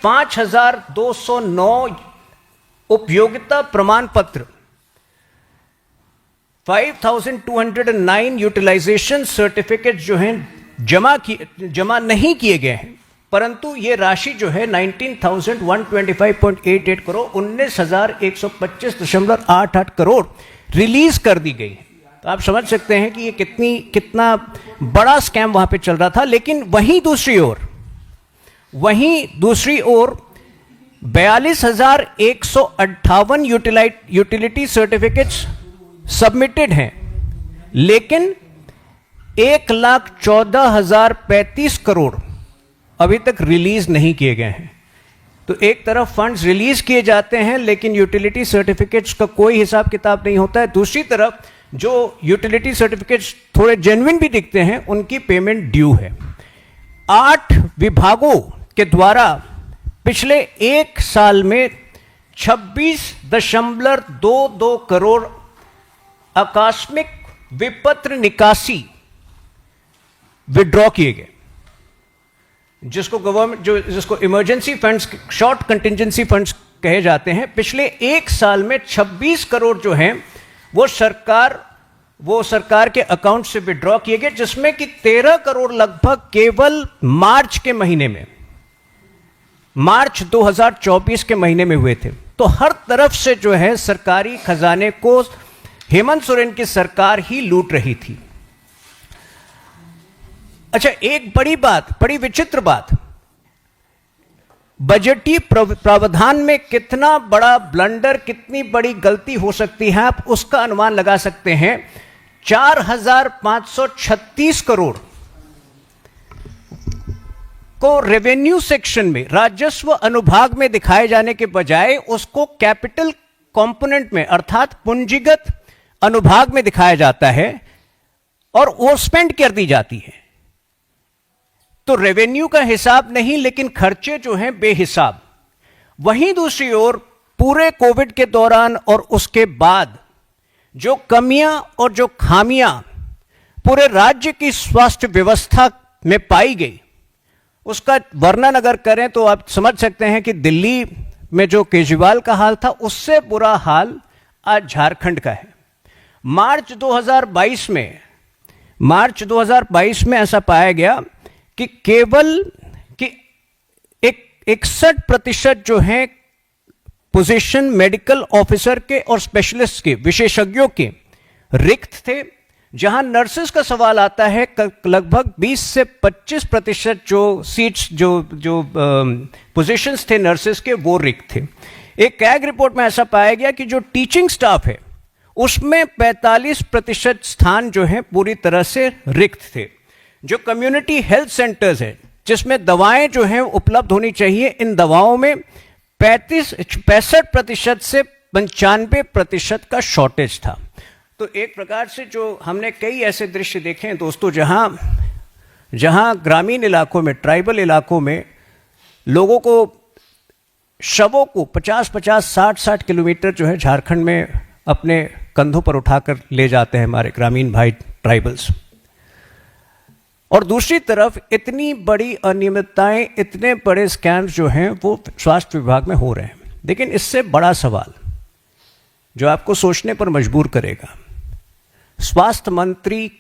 5209 उपयोगिता प्रमाण पत्र, 5209 यूटिलाइजेशन सर्टिफिकेट जो हैं जमा नहीं किए गए हैं, परंतु ये राशि जो है 19,125.88 करोड़ 19,125.88 करोड़ रिलीज कर दी गई है। तो आप समझ सकते हैं कि ये कितना बड़ा स्कैम वहां पे चल रहा था। लेकिन वहीं दूसरी ओर 42,158 यूटिलिटी सर्टिफिकेट्स सबमिटेड हैं, लेकिन 1,14,035 करोड़ अभी तक रिलीज नहीं किए गए हैं। तो एक तरफ फंड्स रिलीज किए जाते हैं, लेकिन यूटिलिटी सर्टिफिकेट्स का कोई हिसाब किताब नहीं होता है। दूसरी तरफ जो यूटिलिटी सर्टिफिकेट्स थोड़े जेन्युइन भी दिखते हैं, उनकी पेमेंट ड्यू है। 8 विभागों के द्वारा पिछले एक साल में 26.22 करोड़ आकस्मिक विपत्र निकासी विड्रॉ किए गए, जिसको emergency funds, short contingency funds कहे जाते हैं। पिछले एक साल में 26 करोड़ जो हैं वो सरकार के अकाउंट से विड्रॉ किए गए, जिसमें कि 13 करोड़ लगभग केवल मार्च 2024 के महीने में हुए थे। तो हर तरफ से जो है सरकारी खजाने को हेमंत सोरेन की सरकार ही लूट रही थी। अच्छा, एक बड़ी विचित्र बात, बजटीय प्रावधान में कितना बड़ा ब्लंडर, कितनी बड़ी गलती हो सकती है, आप उसका अनुमान लगा सकते हैं। 4,536 करोड़ को रेवेन्यू सेक्शन में, राजस्व अनुभाग में दिखाए जाने के बजाय उसको कैपिटल कंपोनेंट में अर्थात पूंजीगत अनुभाग में दिखाया जाता है और वो स्पेंड कर दी जाती है। तो रेवेन्यू का हिसाब नहीं, लेकिन खर्चे जो हैं बेहिसाब। वहीं दूसरी ओर पूरे कोविड के दौरान और उसके बाद जो कमियां और जो खामियां पूरे राज्य की स्वास्थ्य व्यवस्था में पाई गई, उसका वर्णन अगर करें तो आप समझ सकते हैं कि दिल्ली में जो केजरीवाल का हाल था, उससे बुरा हाल आज झारखंड का है। मार्च 2022 में ऐसा पाया गया कि केवल 61% जो हैं पोजीशन मेडिकल ऑफिसर के और स्पेशलिस्ट के, विशेषज्ञों के रिक्त थे। जहां नर्सेस का सवाल आता है, लगभग 20 से 25% जो सीट्स, जो पोजीशंस थे नर्सेस के, वो रिक्त थे। एक कैग रिपोर्ट में ऐसा पाया गया कि जो टीचिंग स्टाफ है उसमें 45% स्थान जो है पूरी तरह से रिक्त थे। जो कम्युनिटी हेल्थ सेंटर्स है, जिसमें दवाएं जो हैं उपलब्ध होनी चाहिए, इन दवाओं में 65% से 95% का शॉर्टेज था। तो एक प्रकार से जो हमने कई ऐसे दृश्य देखे हैं दोस्तों, जहां ग्रामीण इलाकों में, ट्राइबल इलाकों में लोगों को, शवों को 50-50, 60-60 किलोमीटर जो है झारखंड में अपने कंधों पर उठाकर ले जाते हैं हमारे ग्रामीण भाई ट्राइबल्स। और दूसरी तरफ इतनी बड़ी अनियमितताएं, इतने बड़े स्कैम्स जो हैं वो स्वास्थ्य विभाग में हो रहे हैं। लेकिन इससे बड़ा सवाल जो आपको सोचने पर मजबूर करेगा, स्वास्थ्य मंत्री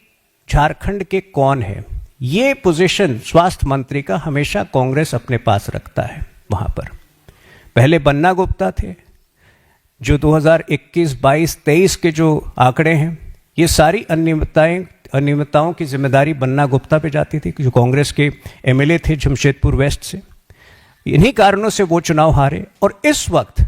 झारखंड के कौन है? ये पोजीशन स्वास्थ्य मंत्री का हमेशा कांग्रेस अपने पास रखता है। वहां पर पहले बन्ना गुप्ता थे, जो 2021, 22, 23 के जो आंकड़े हैं, ये सारी अनियमितताओं की जिम्मेदारी बन्ना गुप्ता पे जाती थी, जो कांग्रेस के एमएलए थे जमशेदपुर वेस्ट से। इन्हीं कारणों से वो चुनाव हारे और इस वक्त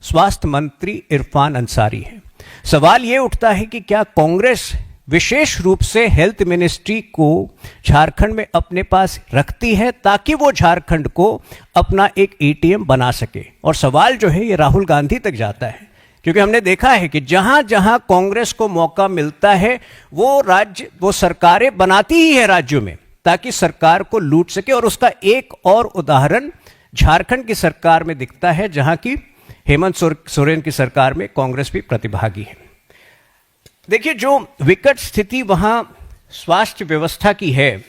स्वास्थ्य मंत्री इरफान अंसारी है। सवाल ये उठता है कि क्या कांग्रेस विशेष रूप से हेल्थ मिनिस्ट्री को झारखंड में अपने पास रखती है ताकि वो झारखंड को अपना एक एटीएम बना सके? और सवाल जो है ये राहुल गांधी तक जाता है, क्योंकि हमने देखा है कि जहां जहां कांग्रेस को मौका मिलता है वो सरकारें बनाती ही है राज्यों में, ताकि सरकार को लूट सके। और उसका एक और उदाहरण झारखंड की सरकार में दिखता है, जहां की हेमंत सोरेन की सरकार में कांग्रेस भी प्रतिभागी है। देखिए, जो विकट स्थिति वहां स्वास्थ्य व्यवस्था की है,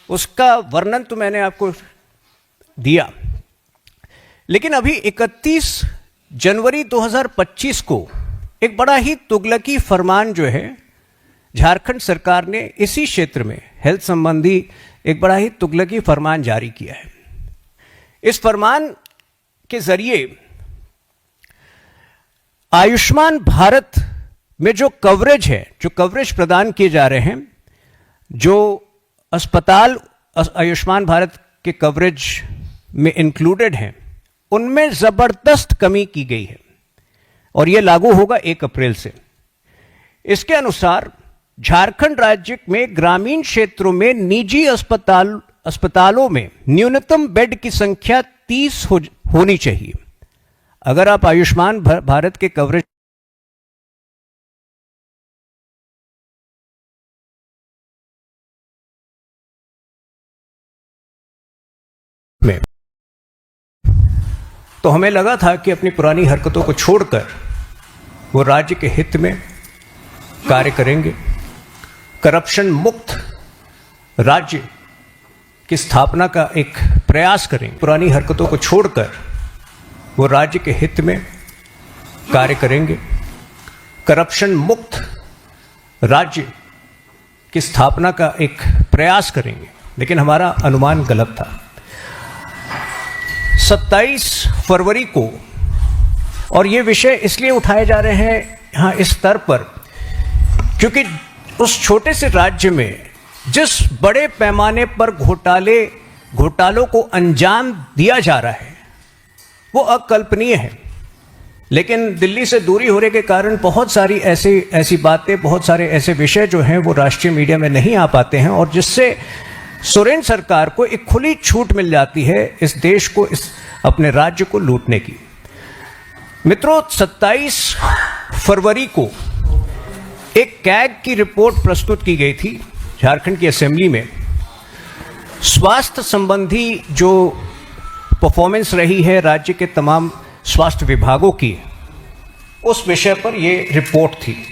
उसका वर्णन तो मैंने आपको दिया। लेकिन अभी 31 जनवरी 2025 को एक बड़ा ही तुगलकी फरमान जो है झारखंड सरकार ने इसी क्षेत्र में हेल्थ संबंधी एक बड़ा ही तुगलकी फरमान जारी किया है। इस फरमान के जरिए आयुष्मान भारत में जो कवरेज है, जो कवरेज प्रदान किए जा रहे हैं, जो अस्पताल आयुष्मान भारत के कवरेज में इंक्लूडेड हैं, उनमें जबरदस्त कमी की गई है और यह लागू होगा 1 अप्रैल से। इसके अनुसार झारखंड राज्य में ग्रामीण क्षेत्रों में निजी अस्पतालों में न्यूनतम बेड की संख्या 30 होनी चाहिए। अगर आप आयुष्मान भारत के कवरेज में, तो हमें लगा था कि अपनी पुरानी हरकतों को छोड़कर वो राज्य के हित में कार्य करेंगे, करप्शन मुक्त राज्य की स्थापना का एक प्रयास करेंगे। पुरानी हरकतों को छोड़कर वो राज्य के हित में कार्य करेंगे, करप्शन मुक्त राज्य की स्थापना का एक प्रयास करेंगे। लेकिन हमारा अनुमान गलत था। 27 फरवरी को, और ये विषय इसलिए उठाए जा रहे हैं यहाँ इस स्तर पर क्योंकि उस छोटे से राज्य में जिस बड़े पैमाने पर घोटालों को अंजाम दिया जा रहा है वो अकल्पनीय है। लेकिन दिल्ली से दूरी होने के कारण बहुत सारी ऐसी बातें, बहुत सारे ऐसे विषय जो हैं वो राष्ट्रीय मीडिया में नहीं आ पाते हैं, और जिससे सोरेन सरकार को एक खुली छूट मिल जाती है इस देश को, इस अपने राज्य को लूटने की। मित्रों, 27 फरवरी को एक कैग की रिपोर्ट प्रस्तुत की गई थी झारखंड की असेंबली में। स्वास्थ्य संबंधी जो परफॉर्मेंस रही है राज्य के तमाम स्वास्थ्य विभागों की, उस विषय पर यह रिपोर्ट थी।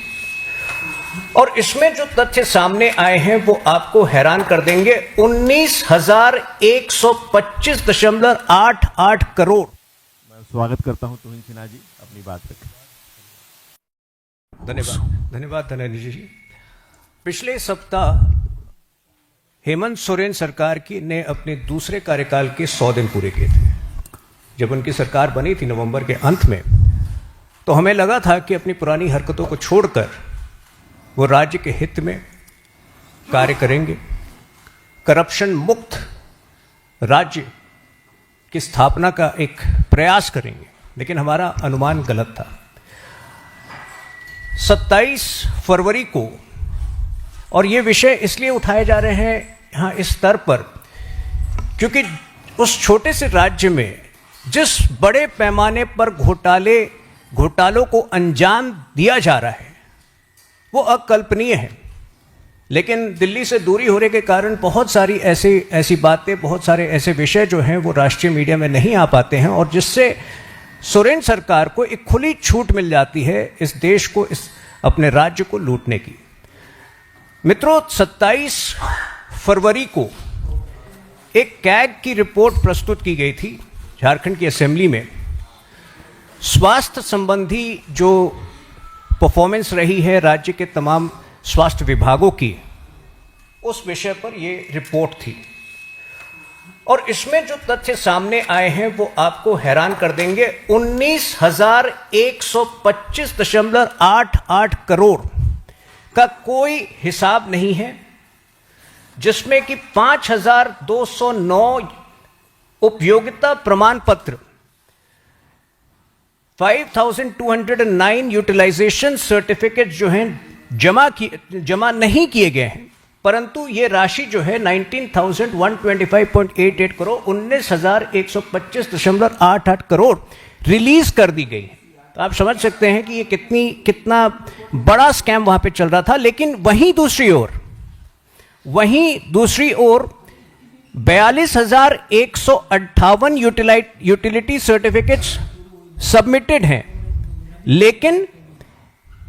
और इसमें जो तथ्य सामने आए हैं वो आपको हैरान कर देंगे। 19,125.88 करोड़। मैं स्वागत करता हूं तुहिन सिन्हा जी, अपनी बात रखें। धन्यवाद धनंजय जी। पिछले सप्ताह हेमंत सोरेन सरकार की ने अपने दूसरे कार्यकाल के 100 दिन पूरे किए थे। जब उनकी सरकार बनी थी नवंबर के अंत में, तो हमें लगा था कि अपनी पुरानी हरकतों को छोड़कर वो राज्य के हित में कार्य करेंगे, करप्शन मुक्त राज्य की स्थापना का एक प्रयास करेंगे। लेकिन हमारा अनुमान गलत था। 27 फरवरी को, और ये विषय इसलिए उठाए जा रहे हैं यहाँ इस स्तर पर क्योंकि उस छोटे से राज्य में जिस बड़े पैमाने पर घोटालों को अंजाम दिया जा रहा है वो अकल्पनीय है। लेकिन दिल्ली से दूरी होने के कारण बहुत सारी ऐसी बातें, बहुत सारे ऐसे विषय जो हैं वो राष्ट्रीय मीडिया में नहीं आ पाते हैं, और जिससे सोरेन सरकार को एक खुली छूट मिल जाती है इस देश को, इस अपने राज्य को लूटने की। मित्रों, 27 फरवरी को एक कैग की रिपोर्ट प्रस्तुत की गई थी झारखंड की असेंबली में। स्वास्थ्य संबंधी जो परफॉर्मेंस रही है राज्य के तमाम स्वास्थ्य विभागों की, उस विषय पर यह रिपोर्ट थी। और इसमें जो तथ्य सामने आए हैं वो आपको हैरान कर देंगे। 19,125.88 करोड़ का कोई हिसाब नहीं है, जिसमें कि 5,209 उपयोगिता प्रमाण पत्र, 5,209 यूटिलाइजेशन सर्टिफिकेट जो हैं जमा नहीं किए गए हैं, परंतु ये राशि जो है 19,125.88 करोड़, 19,125.88 करोड़ रिलीज कर दी गई है। तो आप समझ सकते हैं कि ये कितना बड़ा स्कैम वहां पे चल रहा था। लेकिन वहीं दूसरी ओर 42,158 यूटिलिटी सर्टिफिकेट्स सबमिटेड हैं, लेकिन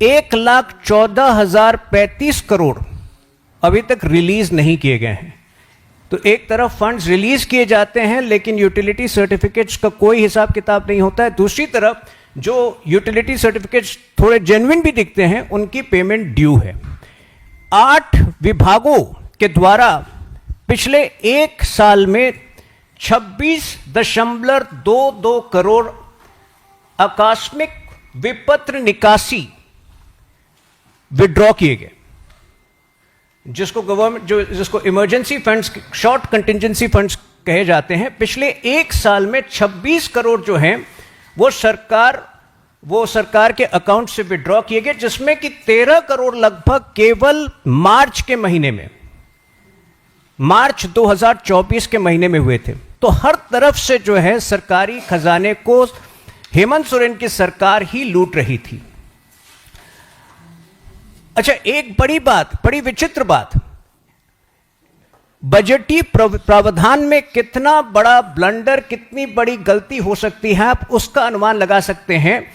1,14,035 करोड़ अभी तक रिलीज नहीं किए गए हैं। तो एक तरफ फंड्स रिलीज किए जाते हैं लेकिन यूटिलिटी सर्टिफिकेट्स का कोई हिसाब किताब नहीं होता है, दूसरी तरफ जो यूटिलिटी सर्टिफिकेट्स थोड़े जेन्युइन भी दिखते हैं उनकी पेमेंट ड्यू है। 8 विभागों के द्वारा पिछले एक साल में 26.22 करोड़ आकस्मिक विपत्र निकासी विड्रॉ किए गए, जिसको गवर्नमेंट जिसको emergency funds, short contingency funds कहे जाते हैं। पिछले एक साल में 26 करोड़ जो हैं वो सरकार के अकाउंट से विड्रॉ किए गए, जिसमें कि 13 करोड़ लगभग केवल मार्च के महीने में, मार्च 2024 के महीने में हुए थे। तो हर तरफ से जो है सरकारी खजाने को हेमंत सोरेन की सरकार ही लूट रही थी। अच्छा, एक बड़ी विचित्र बात, बजटीय प्रावधान में कितना बड़ा ब्लंडर, कितनी बड़ी गलती हो सकती है, आप उसका अनुमान लगा सकते हैं।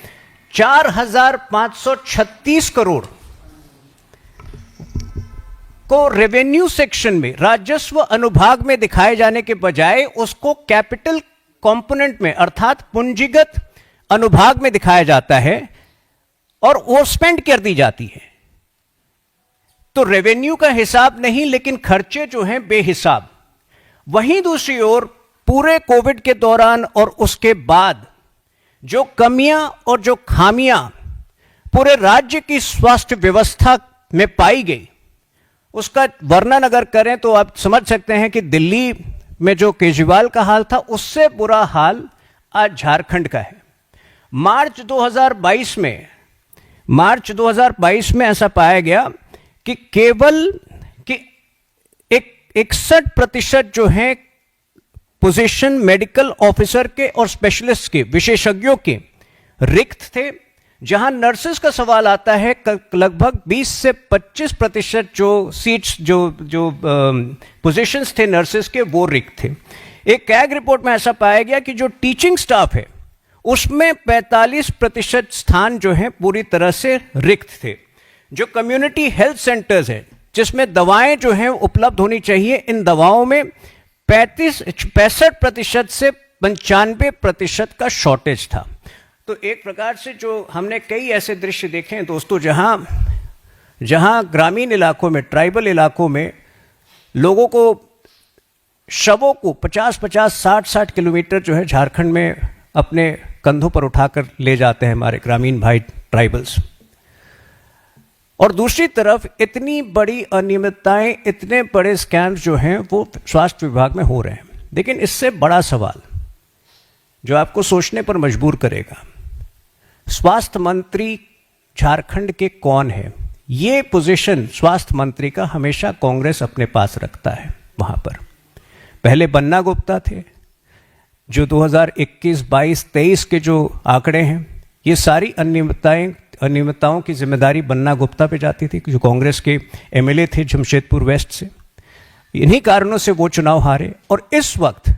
4,536 करोड़ को रेवेन्यू सेक्शन में, राजस्व अनुभाग में दिखाए जाने के बजाय उसको कैपिटल कंपोनेंट में अर्थात पूंजीगत अनुभाग में दिखाया जाता है और ओवर स्पेंड कर दी जाती है। तो रेवेन्यू का हिसाब नहीं लेकिन खर्चे जो हैं बेहिसाब। वहीं दूसरी ओर पूरे कोविड के दौरान और उसके बाद जो कमियां और जो खामियां पूरे राज्य की स्वास्थ्य व्यवस्था में पाई गई, उसका वर्णन अगर करें तो आप समझ सकते हैं कि दिल्ली में जो केजरीवाल का हाल था उससे बुरा हाल आज झारखंड का है। मार्च 2022 में ऐसा पाया गया कि केवल कि 61% जो हैं पोजीशन मेडिकल ऑफिसर के और स्पेशलिस्ट के, विशेषज्ञों के रिक्त थे। जहां नर्सेस का सवाल आता है, लगभग 20 से 25% जो सीट्स जो पोजीशंस थे नर्सेस के, वो रिक्त थे। एक कैग रिपोर्ट में ऐसा पाया गया कि जो टीचिंग स्टाफ है उसमें 45% स्थान जो हैं पूरी तरह से रिक्त थे। जो कम्युनिटी हेल्थ सेंटर्स हैं जिसमें दवाएं जो हैं उपलब्ध होनी चाहिए, इन दवाओं में 65% से 95% का शॉर्टेज था। तो एक प्रकार से जो हमने कई ऐसे दृश्य देखे हैं दोस्तों, जहां ग्रामीण इलाकों में, ट्राइबल इलाकों में लोगों को, शवों को 50-50, 60-60 किलोमीटर जो है झारखंड में अपने कंधों पर उठाकर ले जाते हैं हमारे ग्रामीण भाई ट्राइबल्स। और दूसरी तरफ इतनी बड़ी अनियमितताएं, इतने बड़े स्कैम्स जो हैं वो स्वास्थ्य विभाग में हो रहे हैं। लेकिन इससे बड़ा सवाल जो आपको सोचने पर मजबूर करेगा, स्वास्थ्य मंत्री झारखंड के कौन है? ये पोजीशन स्वास्थ्य मंत्री का हमेशा कांग्रेस अपने पास रखता है। वहां पर पहले बन्ना गुप्ता थे, जो 2021, 22, 23 के जो आंकड़े हैं, ये सारी अनियमितताओं की जिम्मेदारी बन्ना गुप्ता पे जाती थी, जो कांग्रेस के एमएलए थे जमशेदपुर वेस्ट से। इन्हीं कारणों से वो चुनाव हारे और इस वक्त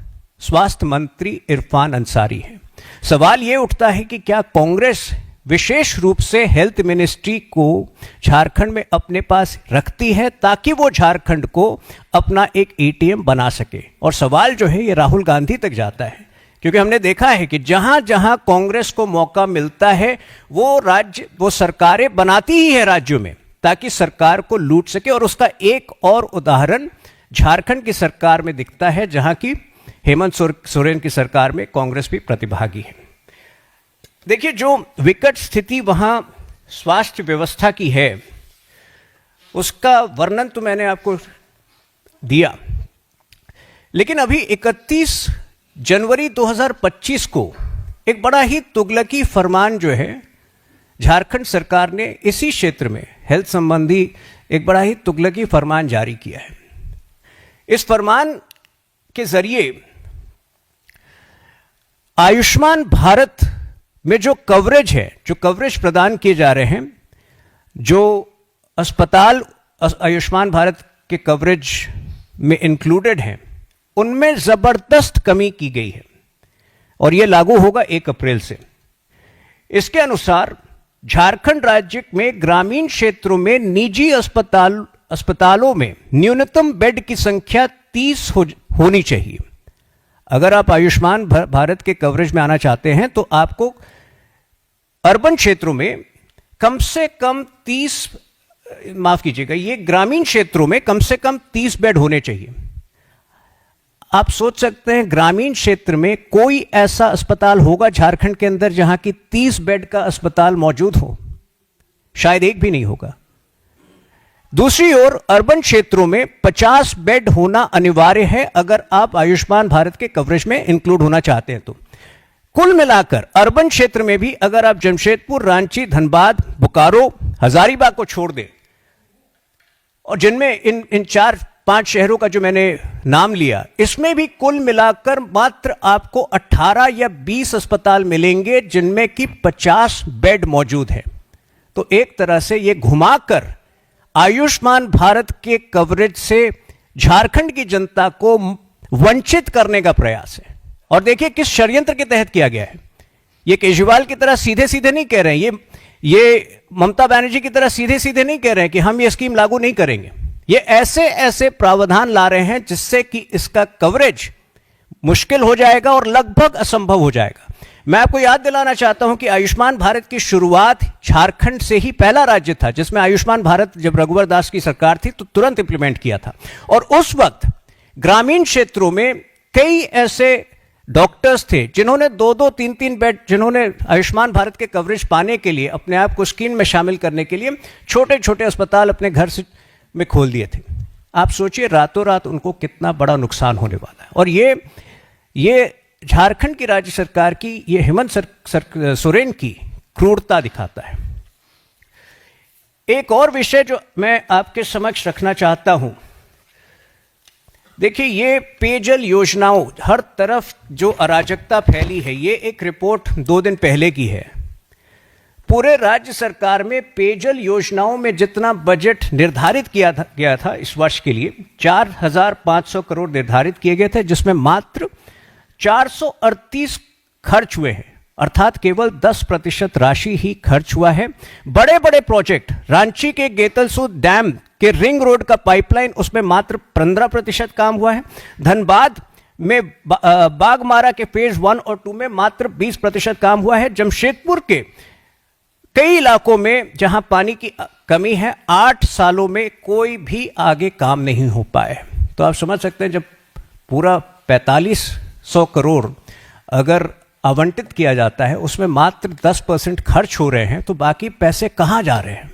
स्वास्थ्य मंत्री इरफान अंसारी हैं। सवाल ये उठता है कि क्या कांग्रेस विशेष रूप से हेल्थ मिनिस्ट्री को झारखंड में अपने पास रखती है ताकि वो झारखंड को अपना एक एटीएम बना सके? और सवाल जो है ये राहुल गांधी तक जाता है, क्योंकि हमने देखा है कि जहां जहां कांग्रेस को मौका मिलता है वो सरकारें बनाती ही है राज्यों में ताकि सरकार को लूट सके। और उसका एक और उदाहरण झारखंड की सरकार में दिखता है, जहां की हेमंत सोरेन की सरकार में कांग्रेस भी प्रतिभागी है। देखिए, जो विकट स्थिति वहां स्वास्थ्य व्यवस्था की है उसका वर्णन तो मैंने आपको दिया, लेकिन अभी 31 जनवरी 2025 को एक बड़ा ही तुगलकी फरमान जो है झारखंड सरकार ने इसी क्षेत्र में हेल्थ संबंधी एक बड़ा ही तुगलकी फरमान जारी किया है। इस फरमान के जरिए आयुष्मान भारत में जो कवरेज है, जो कवरेज प्रदान किए जा रहे हैं, जो अस्पताल आयुष्मान भारत के कवरेज में इंक्लूडेड हैं, उनमें जबरदस्त कमी की गई है और यह लागू होगा 1 अप्रैल से। इसके अनुसार झारखंड राज्य में ग्रामीण क्षेत्रों में निजी अस्पतालों में न्यूनतम बेड की संख्या 30 होनी चाहिए। अगर आप आयुष्मान भारत के कवरेज में आना चाहते हैं तो आपको अर्बन क्षेत्रों में कम से कम 30, माफ कीजिएगा, ये ग्रामीण क्षेत्रों में कम से कम 30 बेड होने चाहिए। आप सोच सकते हैं ग्रामीण क्षेत्र में कोई ऐसा अस्पताल होगा झारखंड के अंदर जहां की 30 बेड का अस्पताल मौजूद हो? शायद एक भी नहीं होगा। दूसरी ओर अर्बन क्षेत्रों में 50 बेड होना अनिवार्य है अगर आप आयुष्मान भारत के कवरेज में इंक्लूड होना चाहते हैं तो। कुल मिलाकर अर्बन क्षेत्र में भी अगर आप जमशेदपुर, रांची, धनबाद, बोकारो, हजारीबाग को छोड़ दें, और जिनमें इन 4-5 शहरों का जो मैंने नाम लिया, इसमें भी कुल मिलाकर मात्र आपको 18 या 20 अस्पताल मिलेंगे जिनमें कि 50 बेड मौजूद है। तो एक तरह से यह घुमाकर आयुष्मान भारत के कवरेज से झारखंड की जनता को वंचित करने का प्रयास है। और देखिए किस षड्यंत्र के तहत किया गया है। ये केजरीवाल की तरह सीधे सीधे नहीं कह रहे हैं, ये ममता बनर्जी की तरह सीधे सीधे नहीं कह रहे हैं कि हम ये स्कीम लागू नहीं करेंगे। ये ऐसे ऐसे प्रावधान ला रहे हैं जिससे कि इसका कवरेज मुश्किल हो जाएगा और लगभग असंभव हो जाएगा। मैं आपको याद दिलाना चाहता हूं कि आयुष्मान भारत की शुरुआत झारखंड से ही पहला राज्य था जिसमें आयुष्मान भारत, जब रघुवर दास की सरकार थी तो तुरंत इंप्लीमेंट किया था। और उस वक्त ग्रामीण क्षेत्रों में कई ऐसे डॉक्टर्स थे जिन्होंने 2-2, 3-3 बेड, जिन्होंने आयुष्मान भारत के कवरेज पाने के लिए, अपने आप को स्कीम में शामिल करने के लिए छोटे छोटे अस्पताल अपने घर से में खोल दिए थे। आप सोचिए रातों रात उनको कितना बड़ा नुकसान होने वाला है। और ये झारखंड की राज्य सरकार की, ये हेमंत सोरेन की क्रूरता दिखाता है। एक और विषय जो मैं आपके समक्ष रखना चाहता हूं, देखिए ये पेयजल योजनाओं, हर तरफ जो अराजकता फैली है, ये एक रिपोर्ट 2 दिन पहले की है। पूरे राज्य सरकार में पेयजल योजनाओं में जितना बजट निर्धारित गया था इस वर्ष के लिए 4,500 करोड़ निर्धारित किए गए थे, जिसमें मात्र 438 खर्च हुए हैं, अर्थात केवल 10% राशि ही खर्च हुआ है। बड़े बड़े प्रोजेक्ट, रांची के गेतलसूद डैम के रिंग रोड का पाइपलाइन, उसमें मात्र 15% काम हुआ है। धनबाद में बागमारा के फेज 1 और 2 में मात्र 20% काम हुआ है। जमशेदपुर के कई इलाकों में जहां पानी की कमी है, 8 सालों में कोई भी आगे काम नहीं हो पाए। तो आप समझ सकते हैं जब पूरा 4500 करोड़ अगर आवंटित किया जाता है, उसमें मात्र 10% खर्च हो रहे हैं, तो बाकी पैसे कहां जा रहे हैं?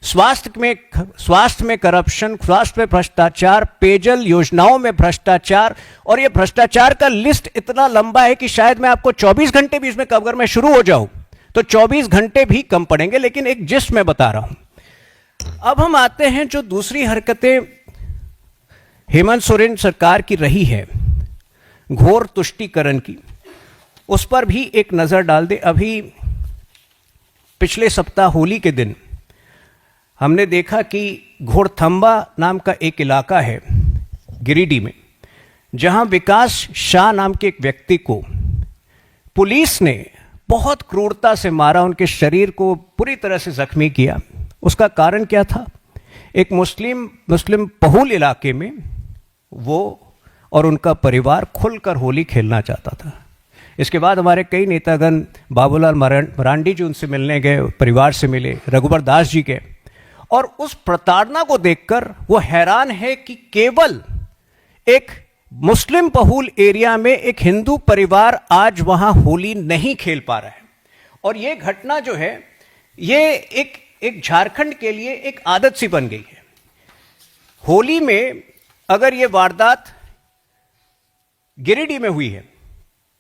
स्वास्थ्य में करप्शन, स्वास्थ्य में भ्रष्टाचार, पेयजल योजनाओं में भ्रष्टाचार। और यह भ्रष्टाचार का लिस्ट इतना लंबा है कि शायद मैं आपको 24 घंटे भी इसमें अगर मैं शुरू हो जाऊं तो 24 घंटे भी कम पड़ेंगे, लेकिन एक जिस्ट मैं बता रहा हूं। अब हम आते हैं जो दूसरी हरकतें हेमंत सोरेन सरकार की रही है, घोर तुष्टीकरण की, उस पर भी एक नजर डाल दे। अभी पिछले सप्ताह होली के दिन हमने देखा कि घोड़थंबा नाम का एक इलाका है गिरिडीह में, जहां विकास शाह नाम के एक व्यक्ति को पुलिस ने बहुत क्रूरता से मारा, उनके शरीर को पूरी तरह से जख्मी किया। उसका कारण क्या था? एक मुस्लिम बहुल इलाके में वो और उनका परिवार खुलकर होली खेलना चाहता था। इसके बाद हमारे कई नेतागण, बाबूलाल मरांडी जी उनसे मिलने गए, परिवार से मिले, रघुवर दास जी गए, और उस प्रताड़ना को देखकर वो हैरान है कि केवल एक मुस्लिम बहुल एरिया में एक हिंदू परिवार आज वहां होली नहीं खेल पा रहा है। और ये घटना जो है, ये एक झारखंड के लिए एक आदत सी बन गई है। होली में अगर ये वारदात गिरिडीह में हुई है,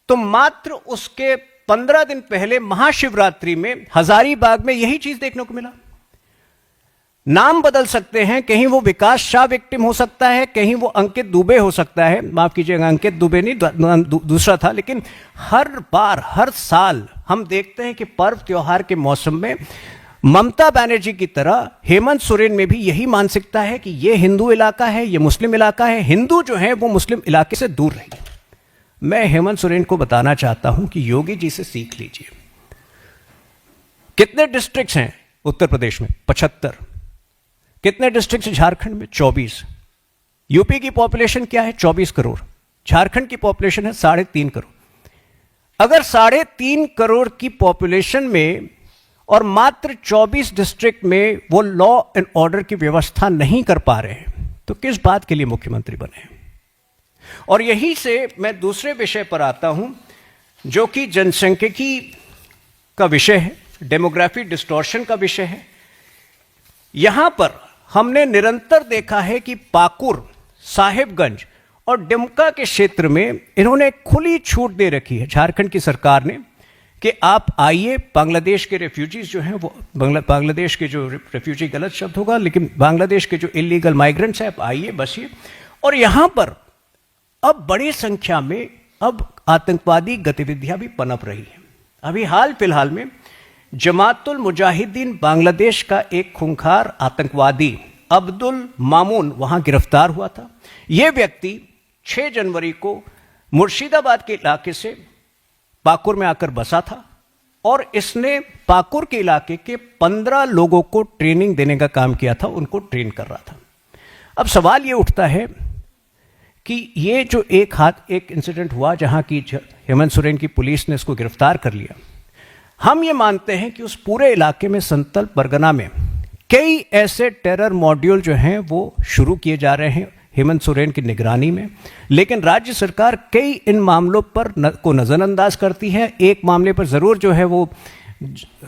तो मात्र उसके 15 दिन पहले महाशिवरात्रि में हजारीबाग में यही चीज देखने को मिला। नाम बदल सकते हैं, कहीं वो विकास शाह विक्टिम हो सकता है, कहीं वो अंकित दुबे हो सकता है, माफ कीजिएगा अंकित दुबे नहीं, दूसरा था। लेकिन हर बार, हर साल हम देखते हैं कि पर्व त्योहार के मौसम में ममता बनर्जी की तरह हेमंत सोरेन में भी यही मानसिकता है कि ये हिंदू इलाका है, ये मुस्लिम इलाका है, हिंदू जो है वो मुस्लिम इलाके से दूर रहिए। मैं हेमंत सोरेन को बताना चाहता हूं कि योगी जी से सीख लीजिए। कितने डिस्ट्रिक्ट्स हैं उत्तर प्रदेश में? 75। कितने डिस्ट्रिक्ट झारखंड में? 24। यूपी की पॉपुलेशन क्या है? 24 करोड़। झारखंड की पॉपुलेशन है 3.5 करोड़। अगर 3.5 करोड़ की पॉपुलेशन में और मात्र 24 डिस्ट्रिक्ट में वो लॉ एंड ऑर्डर की व्यवस्था नहीं कर पा रहे हैं, तो किस बात के लिए मुख्यमंत्री बने हैं? और यहीं से मैं दूसरे विषय पर आता हूं, जो कि जनसांख्यिकी का विषय है, डेमोग्राफी डिस्टॉर्शन का विषय है। यहां पर हमने निरंतर देखा है कि पाकुर, साहिबगंज और दुमका के क्षेत्र में इन्होंने खुली छूट दे रखी है झारखंड की सरकार ने कि आप आइए, बांग्लादेश के रेफ्यूजीज जो हैं, वो बांग्लादेश के जो रेफ्यूजी गलत शब्द होगा, लेकिन बांग्लादेश के जो इलीगल माइग्रेंट्स हैं, आप आइए, बसिए। और यहां पर अब बड़ी संख्या में अब आतंकवादी गतिविधियां भी पनप रही हैं। अभी हाल फिलहाल में जमातुल मुजाहिदीन बांग्लादेश का एक खूंखार आतंकवादी अब्दुल मामून वहां गिरफ्तार हुआ था। यह व्यक्ति 6 जनवरी को मुर्शिदाबाद के इलाके से पाकुर में आकर बसा था और इसने पाकुर के इलाके के 15 लोगों को ट्रेनिंग देने का काम किया था, उनको ट्रेन कर रहा था। अब सवाल यह उठता है कि ये जो एक इंसिडेंट हुआ जहां की हेमंत सोरेन की पुलिस ने इसको गिरफ्तार कर लिया, हम ये मानते हैं कि उस पूरे इलाके में, संतल परगना में, कई ऐसे टेरर मॉड्यूल जो हैं वो शुरू किए जा रहे हैं हेमंत सोरेन की निगरानी में, लेकिन राज्य सरकार कई इन मामलों पर को नज़रअंदाज करती है। एक मामले पर ज़रूर जो है वो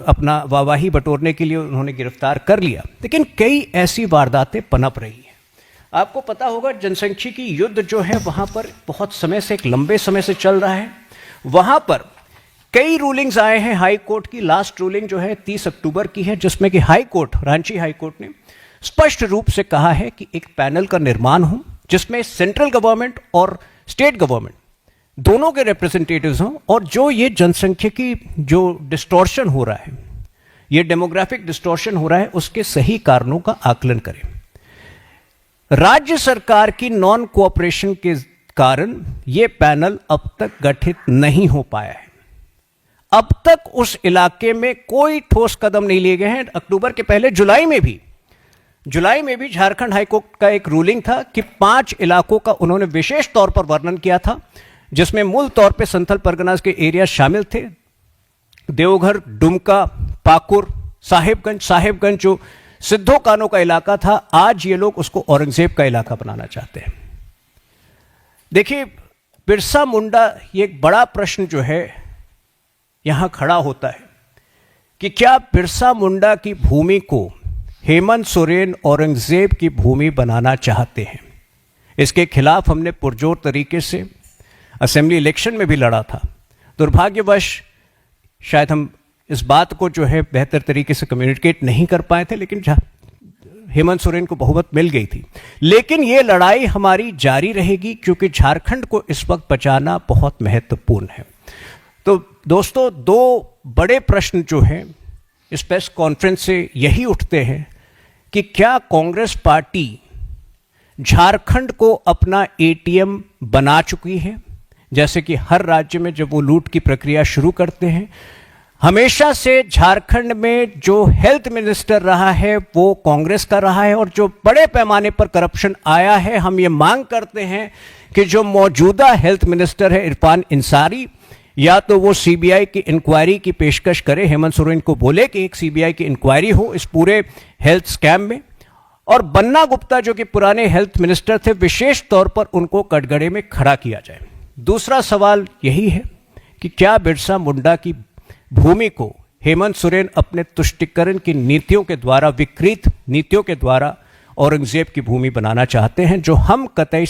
अपना वाहवाही बटोरने के लिए उन्होंने गिरफ्तार कर लिया, लेकिन कई ऐसी वारदातें पनप रही हैं। आपको पता होगा जनसांख्यिकी युद्ध जो है वहाँ पर बहुत समय से, एक लंबे समय से चल रहा है। वहाँ पर कई रूलिंग्स आए हैं हाई कोर्ट की। लास्ट रूलिंग जो है 30 अक्टूबर की है, जिसमें कि high court, Ranchi high court ने स्पष्ट रूप से कहा है कि एक पैनल का निर्माण हो जिसमें सेंट्रल गवर्नमेंट और स्टेट गवर्नमेंट दोनों के रिप्रेजेंटेटिव्स हों, और जो ये जनसांख्यिकी जो डिस्टॉर्शन हो रहा है, ये डेमोग्राफिक डिस्टॉर्शन हो रहा है, उसके सही कारणों का आकलन करें। राज्य सरकार की नॉन कोऑपरेशन के कारण ये पैनल अब तक गठित नहीं हो पाया है। अब तक उस इलाके में कोई ठोस कदम नहीं लिए गए हैं। अक्टूबर के पहले जुलाई में भी झारखंड हाईकोर्ट का एक रूलिंग था कि 5 इलाकों का उन्होंने विशेष तौर पर वर्णन किया था, जिसमें मूल तौर पे संथल परगनास के एरिया शामिल थे। देवघर, दुमका, पाकुर, साहिबगंज जो सिद्धो कानो का इलाका था, आज ये लोग उसको औरंगजेब का इलाका बनाना चाहते हैं। देखिए, बिरसा मुंडा, ये एक बड़ा प्रश्न जो है यहां खड़ा होता है कि क्या बिरसा मुंडा की भूमि को हेमंत सोरेन औरंगजेब की भूमि बनाना चाहते हैं? इसके खिलाफ हमने पुरजोर तरीके से असेंबली इलेक्शन में भी लड़ा था। दुर्भाग्यवश शायद हम इस बात को जो है बेहतर तरीके से कम्युनिकेट नहीं कर पाए थे, लेकिन हेमंत सोरेन को बहुमत मिल गई थी। लेकिन यह लड़ाई हमारी जारी रहेगी, क्योंकि झारखंड को इस वक्त बचाना बहुत महत्वपूर्ण है। तो दोस्तों, 2 बड़े प्रश्न जो हैं इस प्रेस कॉन्फ्रेंस से यही उठते हैं कि क्या कांग्रेस पार्टी झारखंड को अपना एटीएम बना चुकी है? जैसे कि हर राज्य में जब वो लूट की प्रक्रिया शुरू करते हैं, हमेशा से झारखंड में जो हेल्थ मिनिस्टर रहा है वो कांग्रेस का रहा है, और जो बड़े पैमाने पर करप्शन आया है, हम ये मांग करते हैं कि जो मौजूदा हेल्थ मिनिस्टर है इरफान अंसारी, या तो वो सीबीआई की इंक्वायरी की पेशकश करे, हेमंत सोरेन को बोले कि एक सीबीआई की इंक्वायरी हो इस पूरे हेल्थ स्कैम में, और बन्ना गुप्ता जो कि पुराने हेल्थ मिनिस्टर थे, विशेष तौर पर उनको कटघरे में खड़ा किया जाए। दूसरा सवाल यही है कि क्या बिरसा मुंडा की भूमि को हेमंत सोरेन अपने तुष्टिकरण की नीतियों के द्वारा, विकृत नीतियों के द्वारा औरंगजेब की भूमि बनाना चाहते हैं, जो हम कतई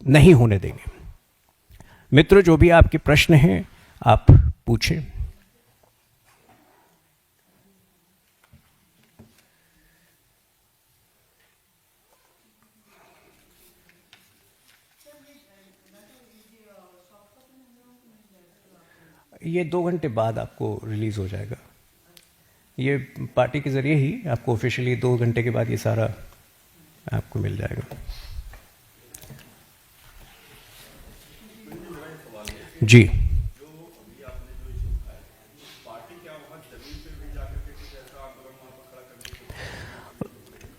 नहीं होने देंगे। मित्रों, जो भी आपके प्रश्न हैं आप पूछें। ये 2 घंटे बाद आपको रिलीज हो जाएगा। ये पार्टी के जरिए ही आपको ऑफिशियली 2 घंटे के बाद ये सारा आपको मिल जाएगा। जी,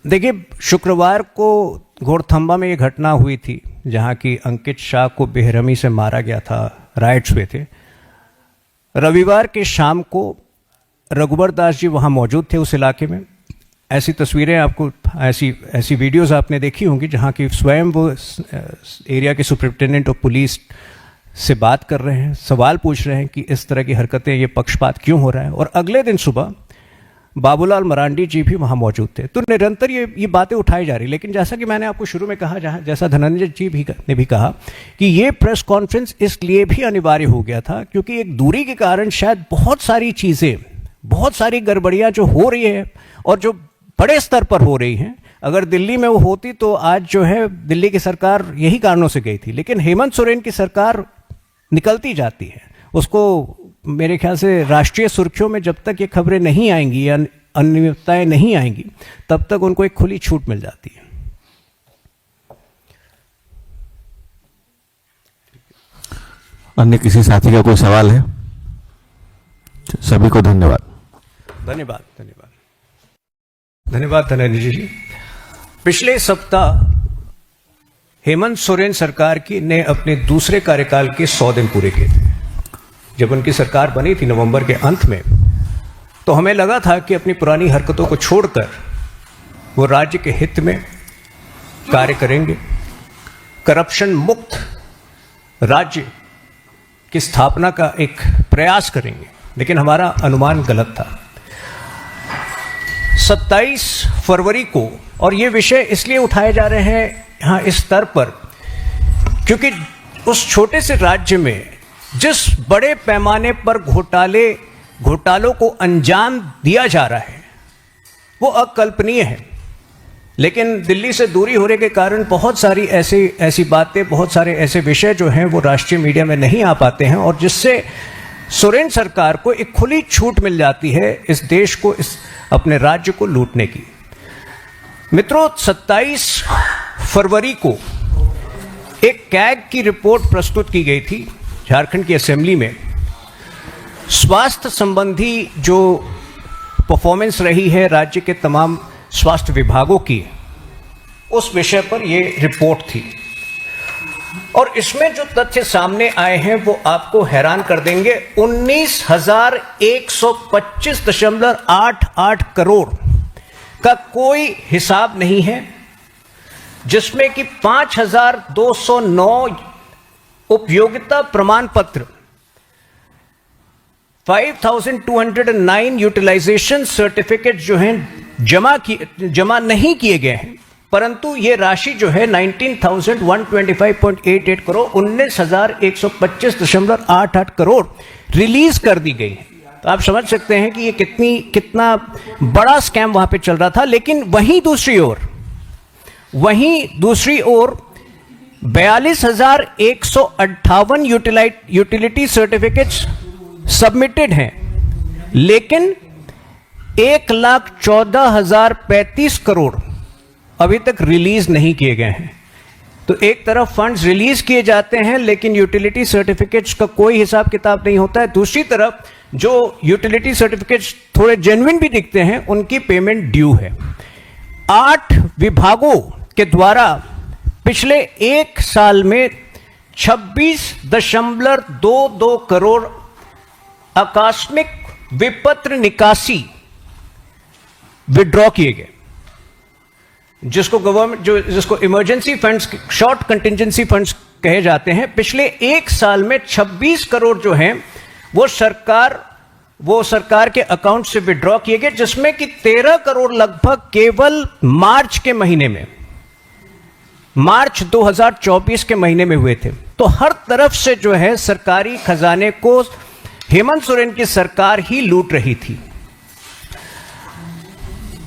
देखिए, शुक्रवार को घोड़थम्बा में ये घटना हुई थी जहाँ की अंकित शाह को बेरहमी से मारा गया था, राइट्स हुए थे। रविवार के शाम को रघुबर दास जी वहाँ मौजूद थे उस इलाके में। ऐसी तस्वीरें आपको, ऐसी वीडियोस आपने देखी होंगी जहाँ की स्वयं वो एरिया के सुपरिटेंडेंट ऑफ पुलिस से बात कर रहे हैं, सवाल पूछ रहे हैं कि इस तरह की हरकतें, ये पक्षपात क्यों हो रहा है। और अगले दिन सुबह बाबूलाल मरांडी जी भी वहाँ मौजूद थे। तो निरंतर ये बातें उठाई जा रही। लेकिन जैसा कि मैंने आपको शुरू में कहा, जैसा धनंजय जी ने भी कहा कि ये प्रेस कॉन्फ्रेंस इसलिए भी अनिवार्य हो गया था क्योंकि एक दूरी के कारण शायद बहुत सारी चीज़ें, बहुत सारी गड़बड़ियाँ जो हो रही है और जो बड़े स्तर पर हो रही हैं, अगर दिल्ली में वो होती तो आज जो है दिल्ली की सरकार यही कारणों से गई थी। लेकिन हेमंत सोरेन की सरकार निकलती जाती है, उसको मेरे ख्याल से राष्ट्रीय सुर्खियों में जब तक ये खबरें नहीं आएंगी या अनियमितताएं नहीं आएंगी तब तक उनको एक खुली छूट मिल जाती है। अन्य किसी साथी का कोई सवाल है? सभी को धन्यवाद। धन्यवाद धन्यवाद धन्यवाद धनंजय जी। पिछले सप्ताह हेमंत सोरेन सरकार की ने अपने दूसरे कार्यकाल के 100 दिन पूरे किए थे। जब उनकी सरकार बनी थी नवंबर के अंत में, तो हमें लगा था कि अपनी पुरानी हरकतों को छोड़कर वो राज्य के हित में कार्य करेंगे, करप्शन मुक्त राज्य की स्थापना का एक प्रयास करेंगे। लेकिन हमारा अनुमान गलत था। 27 फरवरी को, और ये विषय इसलिए उठाए जा रहे हैं यहाँ इस स्तर पर क्योंकि उस छोटे से राज्य में जिस बड़े पैमाने पर घोटालों को अंजाम दिया जा रहा है वो अकल्पनीय है। लेकिन दिल्ली से दूरी होने के कारण बहुत सारी ऐसी बातें, बहुत सारे ऐसे विषय जो हैं वो राष्ट्रीय मीडिया में नहीं आ पाते हैं और जिससे सोरेन सरकार को एक खुली छूट मिल जाती है इस देश को, इस अपने राज्य को लूटने की। मित्रों, 27 फरवरी को एक कैग की रिपोर्ट प्रस्तुत की गई थी झारखंड की असेंबली में। स्वास्थ्य संबंधी जो परफॉर्मेंस रही है राज्य के तमाम स्वास्थ्य विभागों की, उस विषय पर यह रिपोर्ट थी। और इसमें जो तथ्य सामने आए हैं वो आपको हैरान कर देंगे। 19,125.88 करोड़ का कोई हिसाब नहीं है, जिसमें कि 5,209 उपयोगिता प्रमाण पत्र, 5,209 यूटिलाइजेशन सर्टिफिकेट जो हैं जमा नहीं किए गए हैं। परंतु ये राशि जो है 19,125.88 करोड़, 19,125.88 करोड़ रिलीज कर दी गई है। तो आप समझ सकते हैं कि ये कितना बड़ा स्कैम वहां पे चल रहा था। लेकिन वहीं दूसरी ओर 42,158 यूटिलिटी सर्टिफिकेट्स सबमिटेड हैं, लेकिन 1,14,035 करोड़ अभी तक रिलीज नहीं किए गए हैं। तो एक तरफ फंड्स रिलीज किए जाते हैं लेकिन यूटिलिटी सर्टिफिकेट्स का कोई हिसाब किताब नहीं होता है। दूसरी तरफ जो यूटिलिटी सर्टिफिकेट्स थोड़े जेन्युइन भी दिखते हैं, उनकी पेमेंट ड्यू है। 8 विभागों के द्वारा पिछले एक साल में 26.22 करोड़ आकस्मिक विपत्र निकासी विड्रॉ किए गए, जिसको emergency funds, short contingency funds कहे जाते हैं। पिछले एक साल में 26 करोड़ जो हैं वो सरकार के अकाउंट से विड्रॉ किए गए, जिसमें कि 13 करोड़ लगभग केवल मार्च 2024 के महीने में हुए थे। तो हर तरफ से जो है सरकारी खजाने को हेमंत सोरेन की सरकार ही लूट रही थी।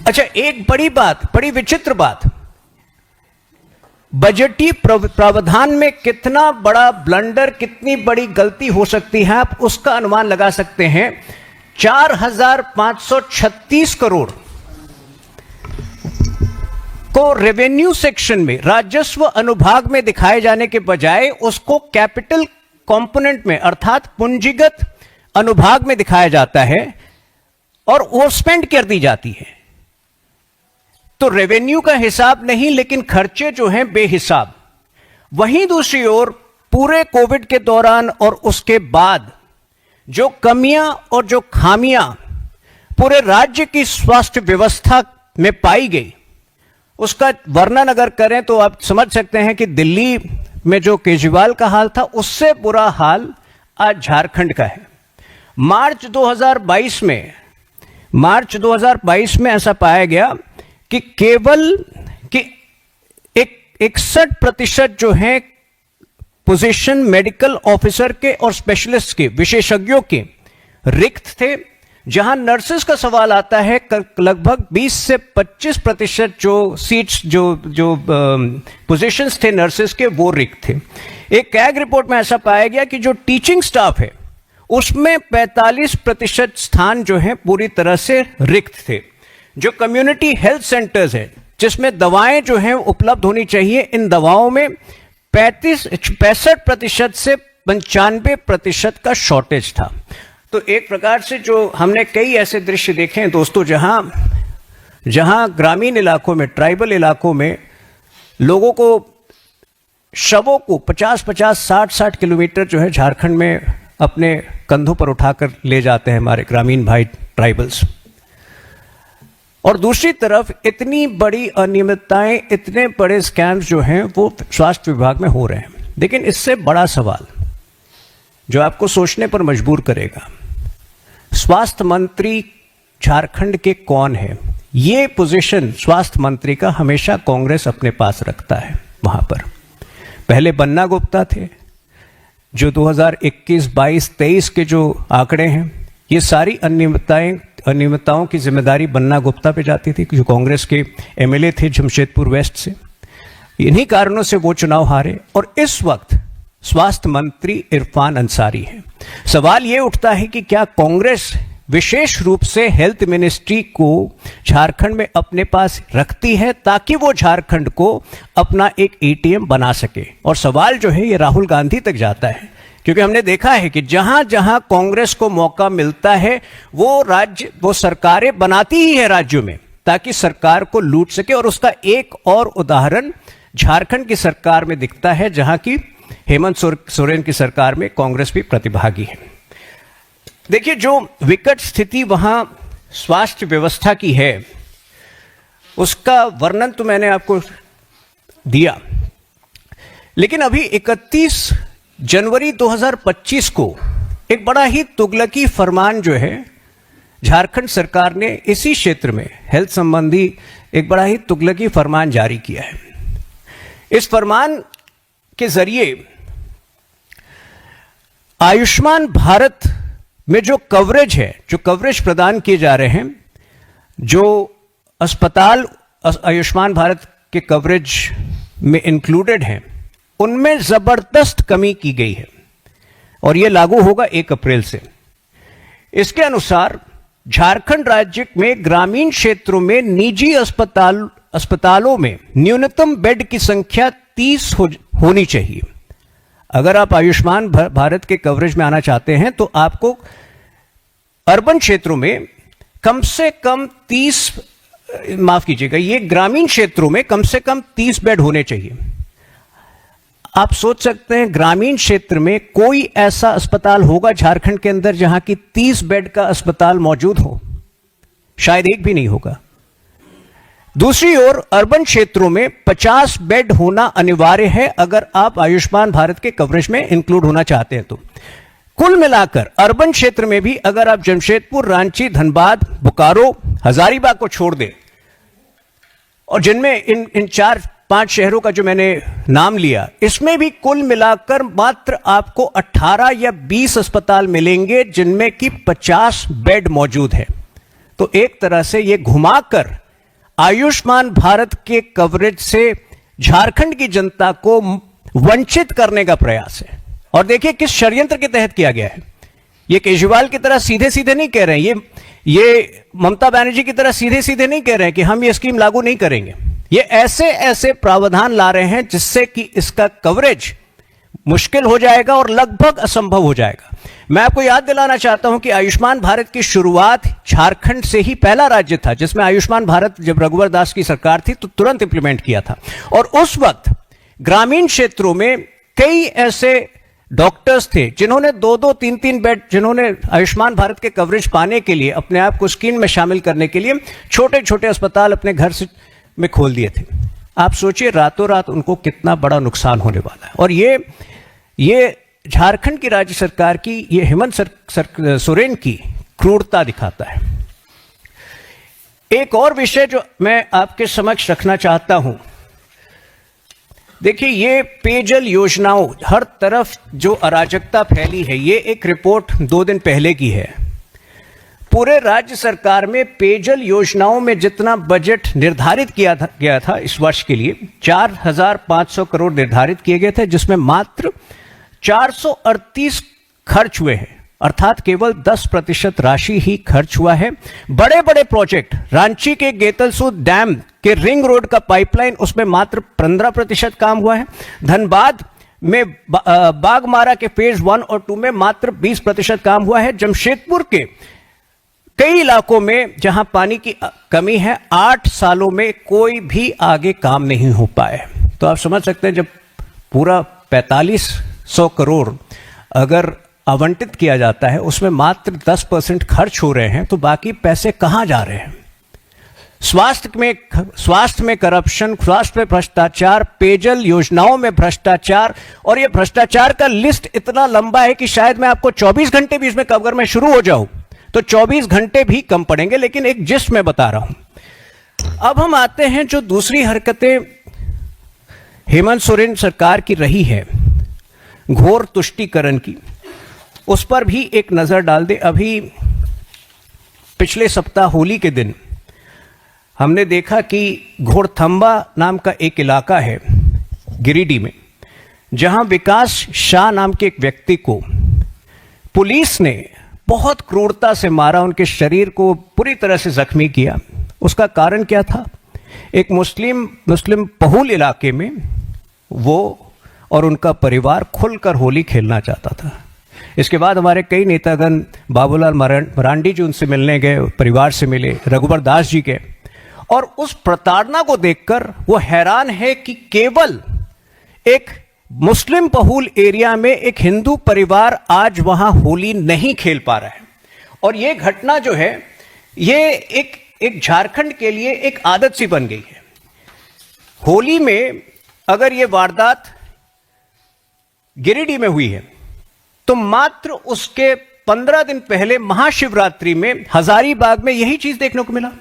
अच्छा, एक बड़ी विचित्र बात, बजटीय प्रावधान में कितना बड़ा ब्लंडर, कितनी बड़ी गलती हो सकती है, आप उसका अनुमान लगा सकते हैं। 4,536 करोड़ को रेवेन्यू सेक्शन में, राजस्व अनुभाग में दिखाए जाने के बजाय उसको कैपिटल कंपोनेंट में अर्थात पूंजीगत अनुभाग में दिखाया जाता है और वो स्पेंड कर दी जाती है। तो रेवेन्यू का हिसाब नहीं, लेकिन खर्चे जो हैं बेहिसाब। वहीं दूसरी ओर पूरे कोविड के दौरान और उसके बाद जो कमियां और जो खामियां पूरे राज्य की स्वास्थ्य व्यवस्था में पाई गई, उसका वर्णन अगर करें तो आप समझ सकते हैं कि दिल्ली में जो केजरीवाल का हाल था, उससे बुरा हाल आज झारखंड का है। मार्च 2022 में ऐसा पाया गया कि केवल कि 61% जो है पोजीशन मेडिकल ऑफिसर के और स्पेशलिस्ट के, विशेषज्ञों के रिक्त थे। जहां नर्सेस का सवाल आता है, लगभग 20 से 25% जो सीट्स जो पोजीशंस थे नर्सेस के, वो रिक्त थे। एक कैग रिपोर्ट में ऐसा पाया गया कि जो टीचिंग स्टाफ है उसमें 45% स्थान जो है पूरी तरह से रिक्त थे। जो कम्युनिटी हेल्थ सेंटर्स है जिसमें दवाएं जो हैं उपलब्ध होनी चाहिए, इन दवाओं में 65% से 95% का शॉर्टेज था। तो एक प्रकार से जो हमने कई ऐसे दृश्य देखे हैं दोस्तों, जहां ग्रामीण इलाकों में, ट्राइबल इलाकों में लोगों को, शवों को 50-50, 60-60 किलोमीटर जो है झारखंड में अपने कंधों पर उठाकर ले जाते हैं हमारे ग्रामीण भाई ट्राइबल्स। और दूसरी तरफ इतनी बड़ी अनियमितताएं, इतने बड़े स्कैम्स जो हैं वो स्वास्थ्य विभाग में हो रहे हैं। लेकिन इससे बड़ा सवाल जो आपको सोचने पर मजबूर करेगा, स्वास्थ्य मंत्री झारखंड के कौन है? ये पोजीशन स्वास्थ्य मंत्री का हमेशा कांग्रेस अपने पास रखता है। वहां पर पहले बन्ना गुप्ता थे, जो 2021, 22, 23 के जो आंकड़े हैं, ये सारी अनियमितताओं की जिम्मेदारी बन्ना गुप्ता पे जाती थी, जो कांग्रेस के एमएलए थे जमशेदपुर वेस्ट से। इन्हीं कारणों से वो चुनाव हारे और इस वक्त स्वास्थ्य मंत्री इरफान अंसारी है। सवाल ये उठता है कि क्या कांग्रेस विशेष रूप से हेल्थ मिनिस्ट्री को झारखंड में अपने पास रखती है ताकि वो झारखंड को अपना एक एटीएम बना सके? और सवाल जो है ये राहुल गांधी तक जाता है, क्योंकि हमने देखा है कि जहां जहां कांग्रेस को मौका मिलता है वो सरकारें बनाती ही है राज्यों में, ताकि सरकार को लूट सके। और उसका एक और उदाहरण झारखंड की सरकार में दिखता है, जहां की हेमंत सोरेन की सरकार में कांग्रेस भी प्रतिभागी है। देखिए, जो विकट स्थिति वहां स्वास्थ्य व्यवस्था की है, उसका वर्णन तो मैंने आपको दिया। लेकिन अभी 31 जनवरी 2025 को एक बड़ा ही तुगलकी फरमान जो है झारखंड सरकार ने इसी क्षेत्र में हेल्थ संबंधी एक बड़ा ही तुगलकी फरमान जारी किया है। इस फरमान के जरिए आयुष्मान भारत में जो कवरेज है, जो कवरेज प्रदान किए जा रहे हैं, जो अस्पताल आयुष्मान भारत के कवरेज में इंक्लूडेड हैं, उनमें जबरदस्त कमी की गई है और यह लागू होगा 1 अप्रैल से। इसके अनुसार झारखंड राज्य में ग्रामीण क्षेत्रों में निजी अस्पतालों में न्यूनतम बेड की संख्या 30 होनी चाहिए। अगर आप आयुष्मान भारत के कवरेज में आना चाहते हैं तो आपको अर्बन क्षेत्रों में कम से कम 30, माफ कीजिएगा, ये ग्रामीण क्षेत्रों में कम से कम 30 बेड होने चाहिए। आप सोच सकते हैं ग्रामीण क्षेत्र में कोई ऐसा अस्पताल होगा झारखंड के अंदर जहां की 30 बेड का अस्पताल मौजूद हो? शायद एक भी नहीं होगा। दूसरी ओर अर्बन क्षेत्रों में 50 बेड होना अनिवार्य है अगर आप आयुष्मान भारत के कवरेज में इंक्लूड होना चाहते हैं तो। कुल मिलाकर अर्बन क्षेत्र में भी अगर आप जमशेदपुर, रांची, धनबाद, बोकारो, हजारीबाग को छोड़ दें, और जिनमें इन 4-5 शहरों का जो मैंने नाम लिया, इसमें भी कुल मिलाकर मात्र आपको 18 या 20 अस्पताल मिलेंगे जिनमें कि 50 बेड मौजूद है। तो एक तरह से यह घुमाकर आयुष्मान भारत के कवरेज से झारखंड की जनता को वंचित करने का प्रयास है। और देखिए किस षड्यंत्र के तहत किया गया है। ये केजरीवाल की तरह सीधे सीधे नहीं कह रहे हैं, ये ममता बनर्जी की तरह सीधे सीधे नहीं कह रहे हैं कि हम ये स्कीम लागू नहीं करेंगे। ये ऐसे ऐसे प्रावधान ला रहे हैं जिससे कि इसका कवरेज मुश्किल हो जाएगा और लगभग असंभव हो जाएगा। मैं आपको याद दिलाना चाहता हूं कि आयुष्मान भारत की शुरुआत झारखंड से ही पहला राज्य था जिसमें आयुष्मान भारत जब रघुवर दास की सरकार थी तो तुरंत इंप्लीमेंट किया था। और उस वक्त ग्रामीण क्षेत्रों में कई ऐसे डॉक्टर्स थे जिन्होंने 2-2, 3-3 बेड, जिन्होंने आयुष्मान भारत के कवरेज पाने के लिए, अपने आप को स्कीम में शामिल करने के लिए छोटे छोटे अस्पताल अपने घर से में खोल दिए थे। आप सोचिए रातों रात उनको कितना बड़ा नुकसान होने वाला है। और ये झारखंड की राज्य सरकार की, ये हेमंत सोरेन की क्रूरता दिखाता है। एक और विषय जो मैं आपके समक्ष रखना चाहता हूं, देखिए ये पेयजल योजनाओं, हर तरफ जो अराजकता फैली है, ये एक रिपोर्ट 2 दिन पहले की है। पूरे राज्य सरकार में पेयजल योजनाओं में जितना बजट निर्धारित गया था इस वर्ष के लिए 4,500 करोड़ निर्धारित किए गए थे, जिसमें मात्र 438 खर्च हुए हैं, अर्थात केवल 10% राशि ही खर्च हुआ है। बड़े बड़े प्रोजेक्ट, रांची के गेतलसूद डैम के रिंग रोड का पाइपलाइन, उसमें मात्र 15% काम हुआ है। धनबाद में बागमारा के फेज 1 और 2 में मात्र 20% काम हुआ है। जमशेदपुर के कई इलाकों में जहां पानी की कमी है, 8 सालों में कोई भी आगे काम नहीं हो पाए। तो आप समझ सकते हैं जब पूरा 4500 करोड़ अगर आवंटित किया जाता है, उसमें मात्र 10% खर्च हो रहे हैं, तो बाकी पैसे कहां जा रहे हैं? स्वास्थ्य में करप्शन, स्वास्थ्य में भ्रष्टाचार, पेयजल योजनाओं में भ्रष्टाचार। और ये भ्रष्टाचार का लिस्ट इतना लंबा है कि शायद मैं आपको 24 घंटे भी इसमें अगर मैं शुरू हो जाऊं तो 24 घंटे भी कम पड़ेंगे, लेकिन एक जिस्ट में बता रहा हूं। अब हम आते हैं जो दूसरी हरकतें हेमंत सोरेन सरकार की रही है, घोर तुष्टीकरण की, उस पर भी एक नजर डाल दे। अभी पिछले सप्ताह होली के दिन हमने देखा कि घोड़थंबा नाम का एक इलाका है गिरिडीह में, जहां विकास शाह नाम के एक व्यक्ति को पुलिस ने बहुत क्रूरता से मारा, उनके शरीर को पूरी तरह से जख्मी किया। उसका कारण क्या था? एक मुस्लिम बहुल इलाके में वो और उनका परिवार खुलकर होली खेलना चाहता था। इसके बाद हमारे कई नेतागण, बाबूलाल मरांडी जी उनसे मिलने गए, परिवार से मिले, रघुवर दास जी गए, और उस प्रताड़ना को देखकर वो हैरान है कि केवल एक मुस्लिम बहुल एरिया में एक हिंदू परिवार आज वहां होली नहीं खेल पा रहा है। और ये घटना जो है, ये एक झारखंड के लिए एक आदत सी बन गई है। होली में अगर ये वारदात गिरिडीह में हुई है, तो मात्र उसके 15 दिन पहले महाशिवरात्रि में हजारीबाग में यही चीज देखने को मिला।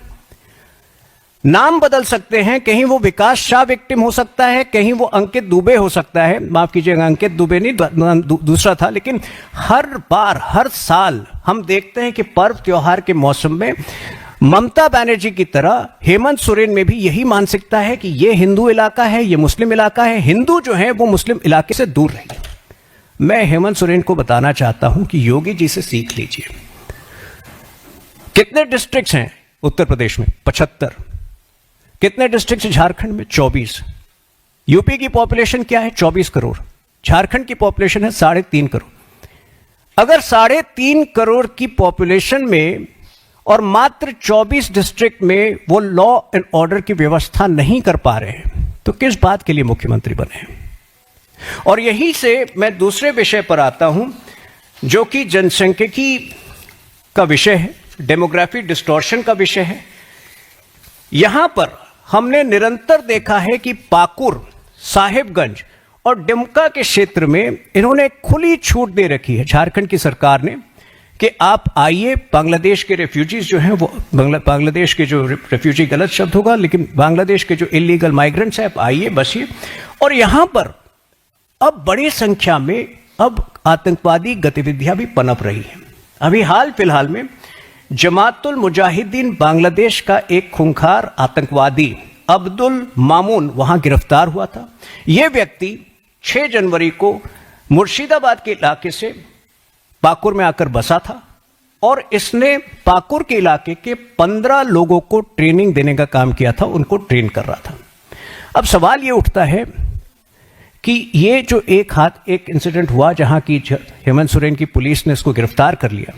नाम बदल सकते हैं, कहीं वो विकास शाह विक्टिम हो सकता है, कहीं वो अंकित दुबे हो सकता है, माफ कीजिएगा अंकित दुबे नहीं, दूसरा था। लेकिन हर बार, हर साल हम देखते हैं कि पर्व त्योहार के मौसम में ममता बनर्जी की तरह हेमंत सोरेन में भी यही मानसिकता है कि ये हिंदू इलाका है, ये मुस्लिम इलाका है, हिंदू जो है वो मुस्लिम इलाके से दूर रहिए। मैं हेमंत सोरेन को बताना चाहता हूं कि योगी जी से सीख लीजिए। कितने डिस्ट्रिक्ट्स हैं उत्तर प्रदेश में? 75। कितने डिस्ट्रिक्ट झारखंड में? 24। यूपी की पॉपुलेशन क्या है? 24 करोड़। झारखंड की पॉपुलेशन है 3.5 करोड़। अगर 3.5 करोड़ की पॉपुलेशन में और मात्र 24 डिस्ट्रिक्ट में वो लॉ एंड ऑर्डर की व्यवस्था नहीं कर पा रहे हैं, तो किस बात के लिए मुख्यमंत्री बने हैं? और यहीं से मैं दूसरे विषय पर आता हूं, जो कि जनसांख्यिकी का विषय है, डेमोग्राफी डिस्टॉर्शन का विषय है। यहां पर हमने निरंतर देखा है कि पाकुर, साहिबगंज और डुमका के क्षेत्र में इन्होंने खुली छूट दे रखी है झारखंड की सरकार ने कि आप आइए, बांग्लादेश के रेफ्यूजीज जो हैं, वो बांग्लादेश के जो रेफ्यूजी गलत शब्द होगा, लेकिन बांग्लादेश के जो इलीगल माइग्रेंट्स हैं, आप आइए, बसिए। और यहां पर अब बड़ी संख्या में अब आतंकवादी गतिविधियां भी पनप रही हैं। अभी हाल फिलहाल में जमातुल मुजाहिदीन बांग्लादेश का एक खूंखार आतंकवादी अब्दुल मामून वहां गिरफ्तार हुआ था। यह व्यक्ति 6 जनवरी को मुर्शिदाबाद के इलाके से पाकुर में आकर बसा था और इसने पाकुर के इलाके के 15 लोगों को ट्रेनिंग देने का काम किया था, उनको ट्रेन कर रहा था। अब सवाल यह उठता है कि ये जो एक इंसिडेंट हुआ जहां की हेमंत सोरेन की पुलिस ने इसको गिरफ्तार कर लिया,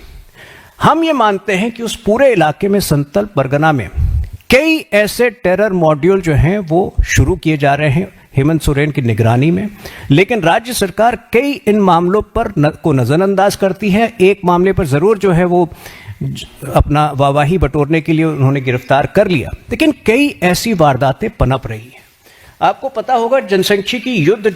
हम ये मानते हैं कि उस पूरे इलाके में संतल परगना में कई ऐसे टेरर मॉड्यूल जो हैं वो शुरू किए जा रहे हैं हेमंत सोरेन की निगरानी में, लेकिन राज्य सरकार कई इन मामलों पर को नजरअंदाज करती है। एक मामले पर जरूर जो है वो अपना वाहवाही बटोरने के लिए उन्होंने गिरफ्तार कर लिया, लेकिन कई ऐसी वारदातें पनप रही हैं। आपको पता होगा जनसंख्यिकी युद्ध